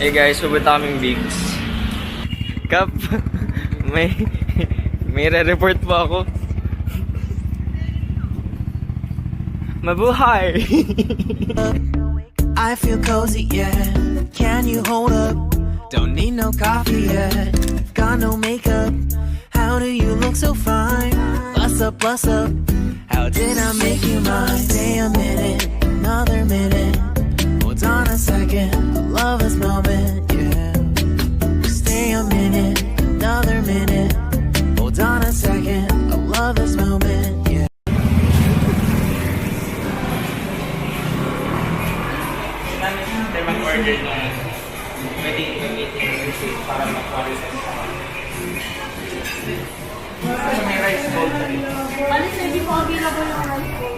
Hey guys, pupunta kaming Bigs. Kap, may re-report po ako. Mabuhay! I feel cozy, yeah. Can you hold up? Don't need no coffee yet. Got no makeup. How do you look so fine? Bust up, bust up. How did I make you mine? Stay a minute, another minute. Hold on a second, I love this moment, yeah. Stay a minute, another minute. Hold on a second, I love this moment, yeah. Tayo mag-order na pwede meeting receipt para mag-qualify sa may rice bowl na rin. Ano sir, di po available yung rice bowl?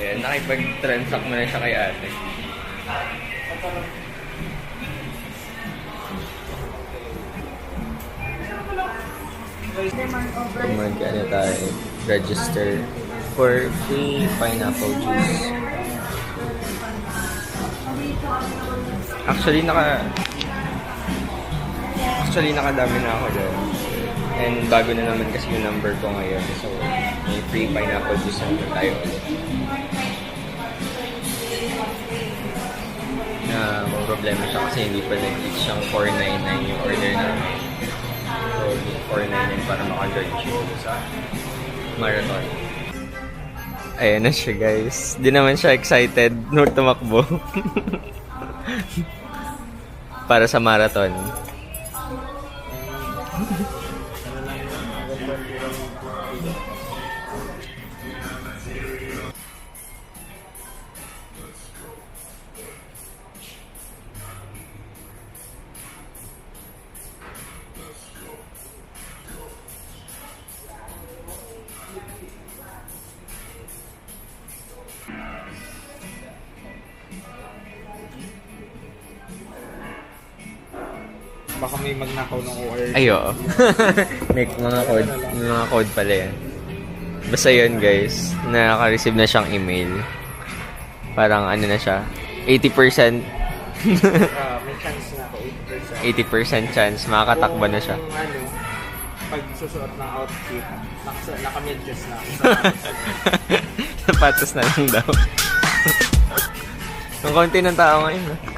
Ayan, nakipag-transact mo na siya kay ate. Mag-ano tayo, register for free pineapple juice. Actually, nakadami na ako dyan. And bago na naman kasi yung number ko ngayon. So, may free pineapple juice na tayo. Na may problema siya kasi hindi pa nag-reach yung 499 yung order namin. So, 499 para maka-join siya sa marathon. Ayan na siya guys. Di naman siya excited no tumakbo. Para sa marathon. Baka may magnakaw ng OR. Ayo. May mga code pala yan. Basta yun guys, nakaka-receive na siyang email. Parang ano na siya, 80%. May chance na ako, 80% chance, makakatakbo na siya. Yung pag susuot ng outfit, naka-medyas na ako. Sapatos na lang daw. Ang konti ng tao ngayon.